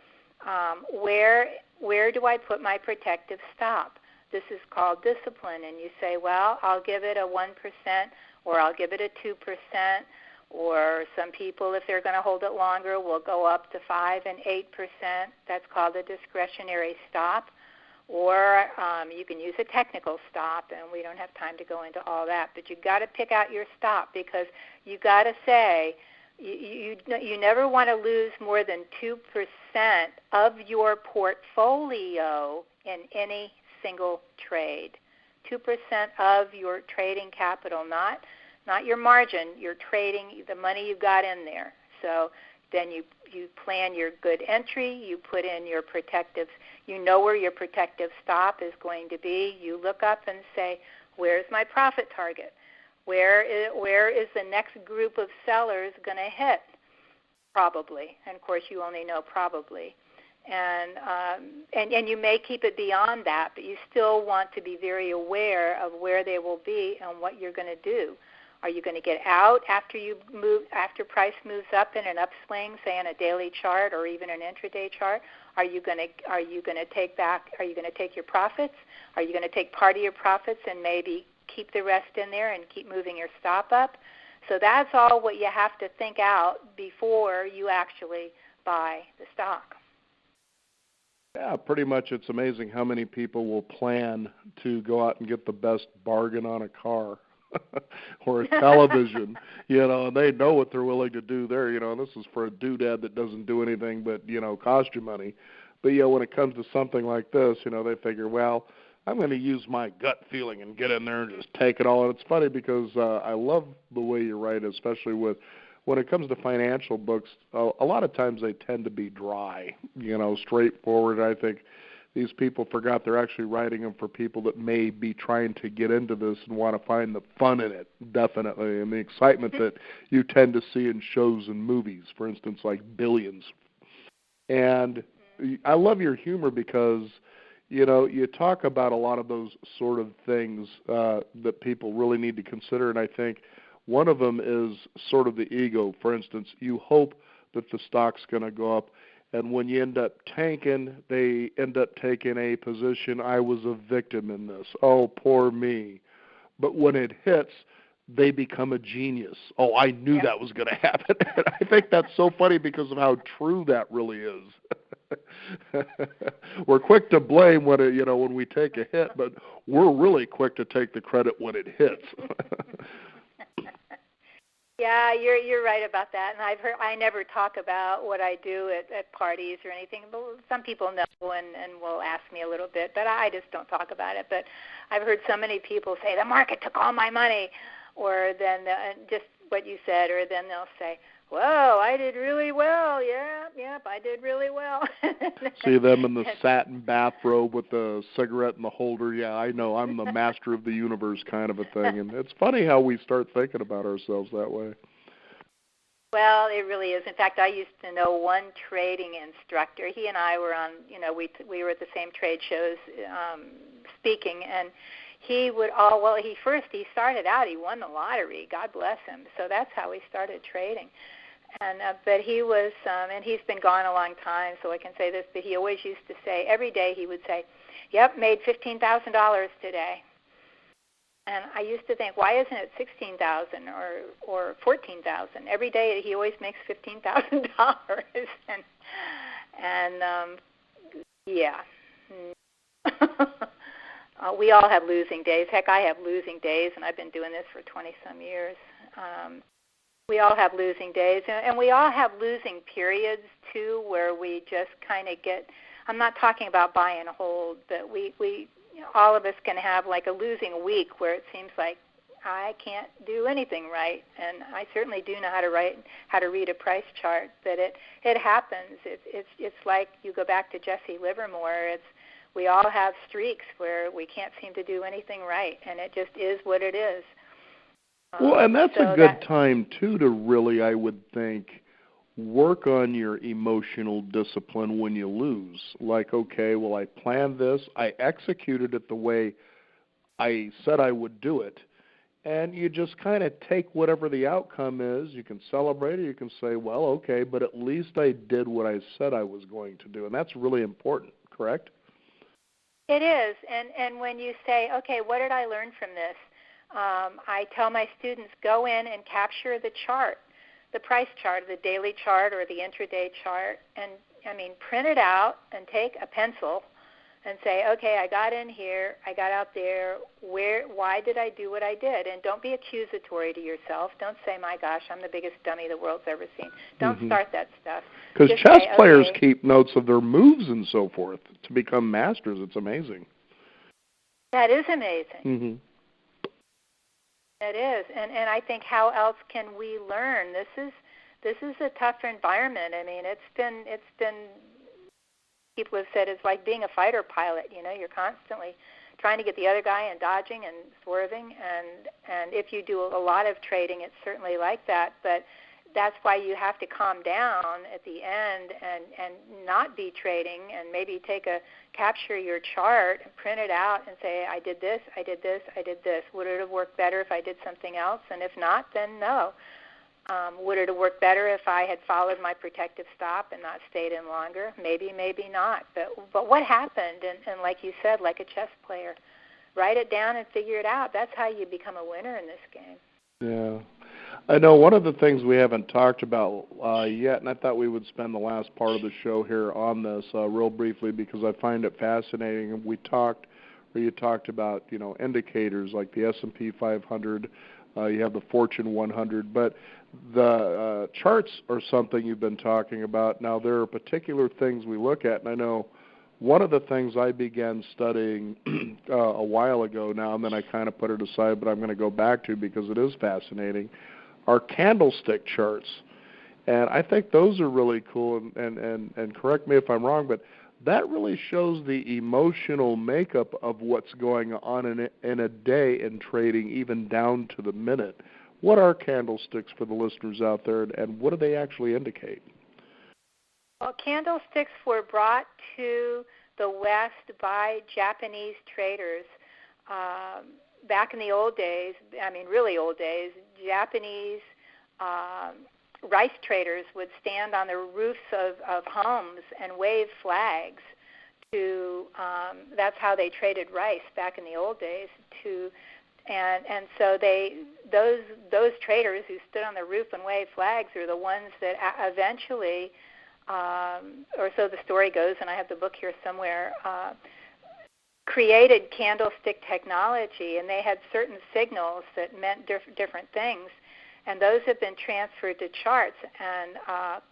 where do I put my protective stop? This is called discipline, and you say, well, I'll give it a 1%, or I'll give it a 2%, or some people, if they're going to hold it longer, will go up to 5 and 8%. That's called a discretionary stop. Or you can use a technical stop, and we don't have time to go into all that. But you've got to pick out your stop, because you've got to say you never want to lose more than 2% of your portfolio in any single trade. 2% of your trading capital, not your margin, your trading, the money you've got in there. So then you plan your good entry, you put in your protective, you know where your protective stop is going to be. You look up and say, where's my profit target? Where is the next group of sellers going to hit? Probably. And, of course, you only know probably. And you may keep it beyond that, but you still want to be very aware of where they will be and what you're going to do. Are you going to get out after price moves up in an upswing, say in a daily chart or even an intraday chart? Are you going to take your profits? Are you going to take part of your profits and maybe keep the rest in there and keep moving your stop up? So that's all what you have to think out before you actually buy the stock. Yeah, pretty much. It's amazing how many people will plan to go out and get the best bargain on a car or a television, and they know what they're willing to do there, and this is for a doodad that doesn't do anything but, cost you money. But, when it comes to something like this, they figure, well, I'm going to use my gut feeling and get in there and just take it all. And it's funny because I love the way you write, especially when it comes to financial books. A lot of times they tend to be dry, straightforward. I think these people forgot they're actually writing them for people that may be trying to get into this and want to find the fun in it, definitely, and the excitement that you tend to see in shows and movies, for instance, like Billions. And I love your humor because, you talk about a lot of those sort of things that people really need to consider, and I think one of them is sort of the ego. For instance, you hope that the stock's going to go up, and when you end up tanking, they end up taking a position, I was a victim in this. Oh, poor me. But when it hits, they become a genius. Oh, I knew that was going to happen. And I think that's so funny because of how true that really is. We're quick to blame when we take a hit, but we're really quick to take the credit when it hits. Yeah, you're right about that. And I never talk about what I do at parties or anything. But some people know and will ask me a little bit, but I just don't talk about it. But I've heard so many people say the market took all my money, or then just what you said, or then they'll say, "Whoa, I did really well. Yep, I did really well." See them in the satin bathrobe with the cigarette in the holder. Yeah, I know. I'm the master of the universe kind of a thing. And it's funny how we start thinking about ourselves that way. Well, it really is. In fact, I used to know one trading instructor. He and I were on, we were at the same trade shows speaking, and he would he started out, he won the lottery, God bless him. So that's how he started trading. And but he was, and he's been gone a long time, so I can say this, but he always used to say, every day he would say, "Yep, made $15,000 today." And I used to think, why isn't it 16,000 or 14,000? Every day he always makes $15,000, and yeah. We all have losing days. Heck, I have losing days, and I've been doing this for 20-some years. We all have losing days, and we all have losing periods, too, where we just kind of get, I'm not talking about buy and hold, but we all of us can have like a losing week where it seems like I can't do anything right, and I certainly do know how to read a price chart, but it happens. It's like you go back to Jesse Livermore. We all have streaks where we can't seem to do anything right, and it just is what it is. Well, and that's a good time, too, to really, I would think, work on your emotional discipline when you lose. Like, okay, well, I planned this. I executed it the way I said I would do it. And you just kind of take whatever the outcome is. You can celebrate it. You can say, well, okay, but at least I did what I said I was going to do. And that's really important, correct? It is. And when you say, okay, what did I learn from this? I tell my students, go in and capture the chart, the price chart, the daily chart or the intraday chart, and, print it out and take a pencil and say, okay, I got in here, I got out there, why did I do what I did? And don't be accusatory to yourself. Don't say, my gosh, I'm the biggest dummy the world's ever seen. Don't start that stuff. Because chess players keep notes of their moves and so forth to become masters. It's amazing. That is amazing. Mm-hmm. It is, and I think how else can we learn? This is a tougher environment. It's been people have said it's like being a fighter pilot. You're constantly trying to get the other guy and dodging and swerving, and if you do a lot of trading, it's certainly like that. But that's why you have to calm down at the end and not be trading, and maybe capture your chart and print it out and say, I did this, I did this, I did this. Would it have worked better if I did something else? And if not, then no. Would it have worked better if I had followed my protective stop and not stayed in longer? Maybe, maybe not. But what happened? And like you said, like a chess player, write it down and figure it out. That's how you become a winner in this game. Yeah. I know one of the things we haven't talked about yet, and I thought we would spend the last part of the show here on this real briefly because I find it fascinating. And you talked about, indicators like the S&P 500, you have the Fortune 100, but the charts are something you've been talking about. Now, there are particular things we look at, and I know one of the things I began studying a while ago now, and then I kind of put it aside, but I'm going to go back to because it is fascinating, are candlestick charts. And I think those are really cool, and correct me if I'm wrong, but that really shows the emotional makeup of what's going on in a day in trading, even down to the minute. What are candlesticks for the listeners out there, and what do they actually indicate? Well, candlesticks were brought to the West by Japanese traders. Back in the old days, really old days, Japanese rice traders would stand on the roofs of homes and wave flags that's how they traded rice back in the old days. And so those traders who stood on the roof and waved flags are the ones that eventually, or so the story goes, and I have the book here somewhere, created candlestick technology, and they had certain signals that meant different things, and those have been transferred to charts. And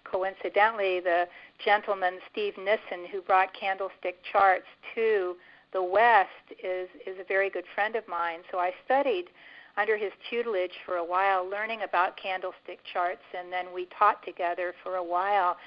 coincidentally, the gentleman, Steve Nissen, who brought candlestick charts to the West, is a very good friend of mine. So I studied under his tutelage for a while, learning about candlestick charts, and then we taught together for a while.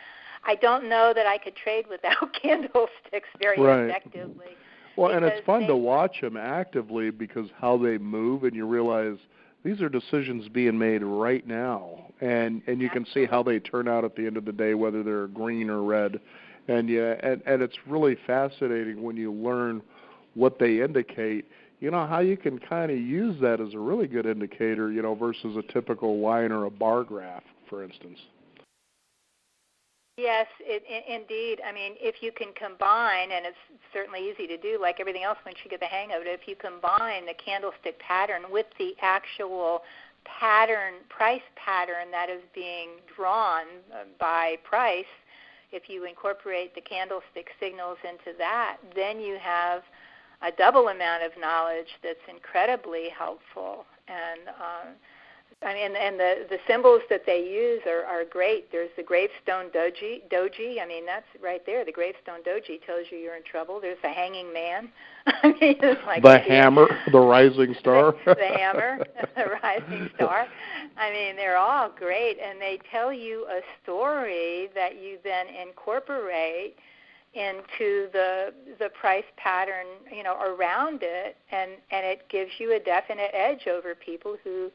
I don't know that I could trade without candlesticks very effectively. Well, and it's fun to watch them actively because how they move, and you realize these are decisions being made right now, and you can see how they turn out at the end of the day, whether they're green or red, and it's really fascinating when you learn what they indicate. How you can kind of use that as a really good indicator, versus a typical line or a bar graph, for instance. Yes, indeed. I mean, if you can combine, and it's certainly easy to do, like everything else once you get the hang of it, if you combine the candlestick pattern with the actual price pattern that is being drawn by price, if you incorporate the candlestick signals into that, then you have a double amount of knowledge that's incredibly helpful. And the symbols that they use are great. There's the gravestone doji. I mean, that's right there. The gravestone doji tells you you're in trouble. There's the hanging man. I mean, it's like the hammer, the rising star. the hammer, the rising star. I mean, they're all great, and they tell you a story that you then incorporate into the price pattern, around it, and it gives you a definite edge over people who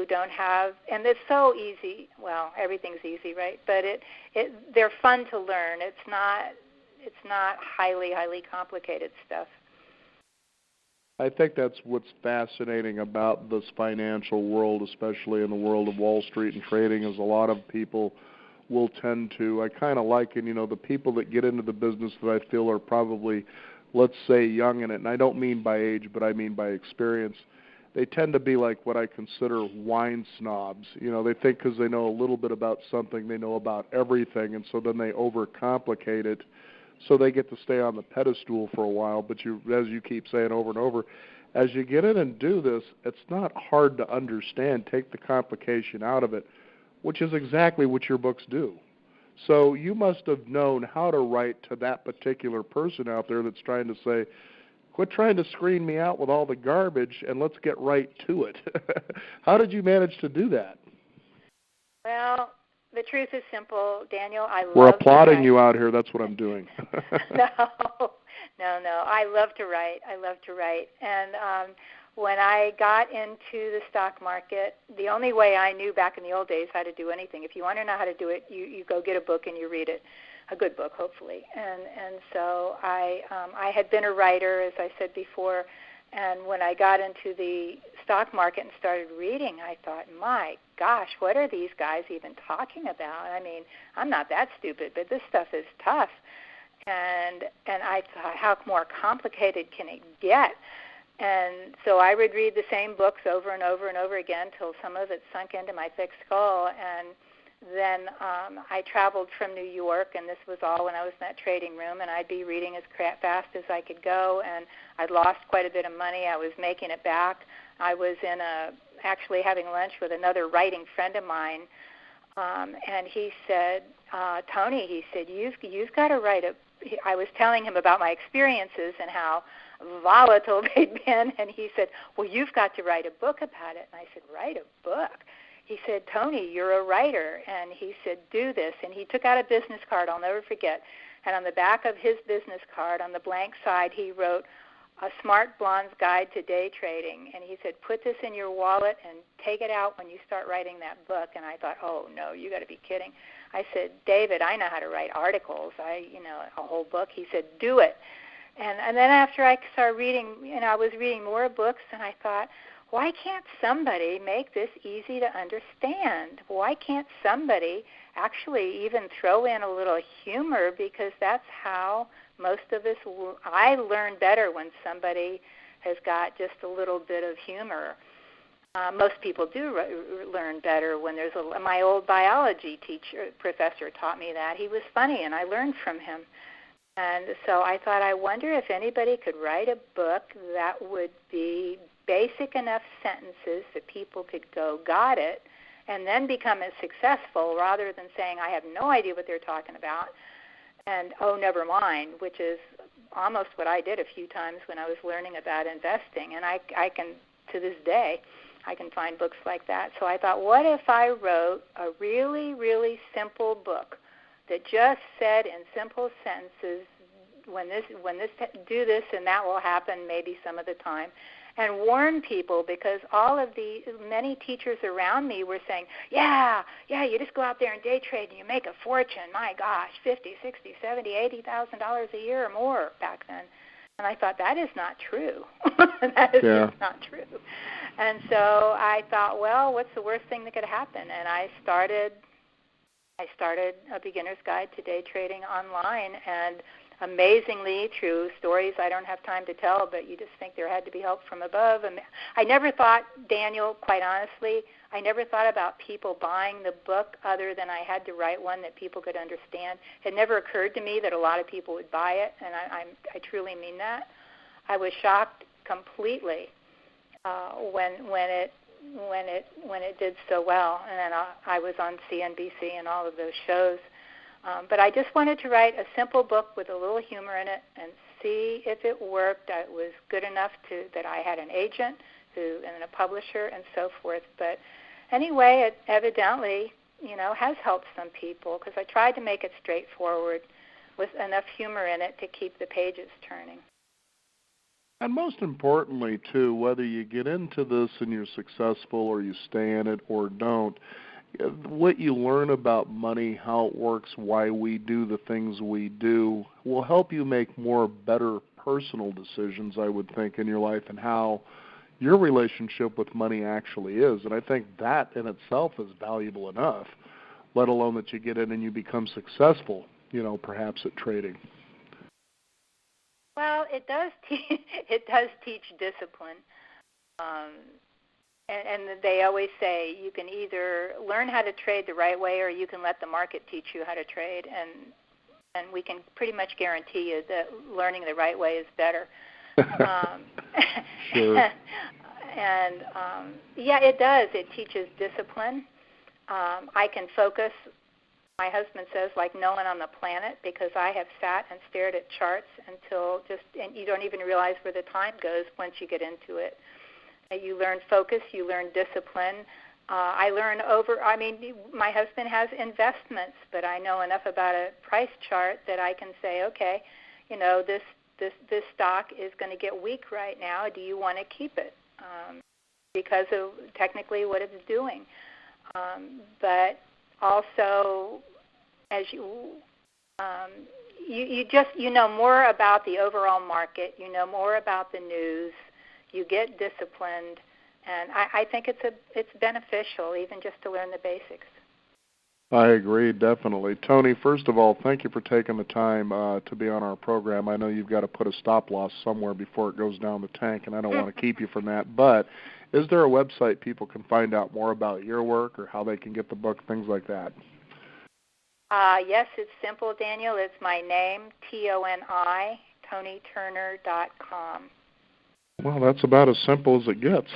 don't have, and it's so easy. Well, everything's easy, right? But they're fun to learn. It's not highly complicated stuff. I think that's what's fascinating about this financial world, especially in the world of Wall Street and trading, is a lot of people will tend to, I kind of liken, the people that get into the business that I feel are probably, let's say, young in it, and I don't mean by age, but I mean by experience. They tend to be like what I consider wine snobs. They think because they know a little bit about something, they know about everything, and so then they overcomplicate it, so they get to stay on the pedestal for a while. But as you keep saying over and over, as you get in and do this, it's not hard to understand. Take the complication out of it, which is exactly what your books do. So you must have known how to write to that particular person out there that's trying to say, quit trying to screen me out with all the garbage and let's get right to it. How did you manage to do that? Well, the truth is simple, Daniel. We're applauding you out here. That's what I'm doing. No. I love to write. And when I got into the stock market, the only way I knew back in the old days how to do anything, if you want to know how to do it, you go get a book and you read it. A good book, hopefully. And so I had been a writer, as I said before, and when I got into the stock market and started reading, I thought, my gosh, what are these guys even talking about? I mean, I'm not that stupid, but this stuff is tough. And I thought, how more complicated can it get? And so I would read the same books over and over and over again till some of it sunk into my thick skull. And then I traveled from New York, and this was all when I was in that trading room, and I'd be reading as fast as I could go, and I'd lost quite a bit of money. I was making it back. I was actually having lunch with another writing friend of mine, and he said, Tony, he said, you've got to write I was telling him about my experiences and how volatile they'd been, and he said, well, you've got to write a book about it. And I said, write a book? He said, Tony, you're a writer. And he said, do this. And he took out a business card, I'll never forget. And on the back of his business card, on the blank side, he wrote, A Smart Blonde's Guide to Day Trading. And he said, put this in your wallet and take it out when you start writing that book. And I thought, oh, no, you got to be kidding. I said, David, I know how to write articles. A whole book. He said, do it. And then after I started reading, I was reading more books, and I thought, why can't somebody make this easy to understand? Why can't somebody actually even throw in a little humor? Because that's how most of us, I learn better when somebody has got just a little bit of humor. Most people do learn better when there's my old biology professor taught me that. He was funny, and I learned from him. And so I thought, I wonder if anybody could write a book that would be basic enough sentences that people could go, got it, and then become as successful rather than saying, I have no idea what they're talking about, and oh, never mind, which is almost what I did a few times when I was learning about investing. And I can, to this day, I can find books like that. So I thought, what if I wrote a really, really simple book that just said in simple sentences, do this and that will happen maybe some of the time, and warn people, because many teachers around me were saying, yeah, you just go out there and day trade and you make a fortune. My gosh, $50,000, $60,000, $70,000, $80,000 a year or more back then. And I thought, that is not true. That is just not true. And so I thought, well, what's the worst thing that could happen? And I started I started a beginner's guide to day trading online, and amazingly, through stories I don't have time to tell, but you just think there had to be help from above. And I never thought, Daniel, quite honestly, I never thought about people buying the book other than I had to write one that people could understand. It never occurred to me that a lot of people would buy it, and I truly mean that. I was shocked completely when it did so well, and then I was on CNBC and all of those shows. But I just wanted to write a simple book with a little humor in it and see if it worked. It was good enough that I had an agent and a publisher and so forth. But anyway, it evidently, has helped some people because I tried to make it straightforward with enough humor in it to keep the pages turning. And most importantly, too, whether you get into this and you're successful or you stay in it or don't, what you learn about money, how it works, why we do the things we do, will help you make more better personal decisions, I would think, in your life and how your relationship with money actually is. And I think that in itself is valuable enough, let alone that you get in and you become successful, perhaps at trading. Well, it does teach discipline. And they always say you can either learn how to trade the right way or you can let the market teach you how to trade. And we can pretty much guarantee you that learning the right way is better. Sure. And, it does. It teaches discipline. I can focus, my husband says, like no one on the planet, because I have sat and stared at charts and you don't even realize where the time goes once you get into it. You learn focus, you learn discipline. I learn my husband has investments, but I know enough about a price chart that I can say, okay, this stock is going to get weak right now. Do you want to keep it? Because of technically what it's doing. But also, as you know more about the overall market, you know more about the news, you get disciplined, and I think it's beneficial even just to learn the basics. I agree, definitely. Tony, first of all, thank you for taking the time to be on our program. I know you've got to put a stop loss somewhere before it goes down the tank, and I don't want to keep you from that. But is there a website people can find out more about your work or how they can get the book, things like that? Yes, it's simple, Daniel. It's my name, Toni, TonyTurner.com. Well, that's about as simple as it gets.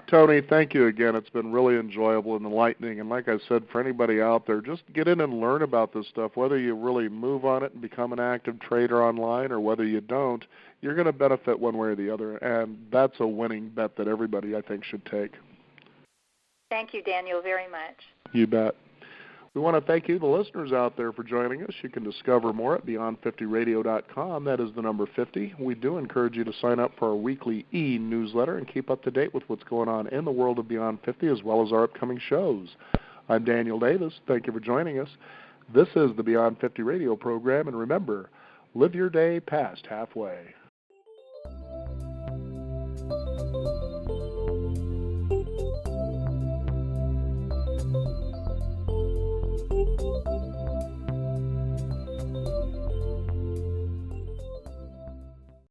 Tony, thank you again. It's been really enjoyable and enlightening. And like I said, for anybody out there, just get in and learn about this stuff. Whether you really move on it and become an active trader online or whether you don't, you're going to benefit one way or the other. And that's a winning bet that everybody, I think, should take. Thank you, Daniel, very much. You bet. We want to thank you, the listeners out there, for joining us. You can discover more at beyond50radio.com. That is the number 50. We do encourage you to sign up for our weekly e-newsletter and keep up to date with what's going on in the world of Beyond 50 as well as our upcoming shows. I'm Daniel Davis. Thank you for joining us. This is the Beyond 50 radio program, and remember, live your day past halfway.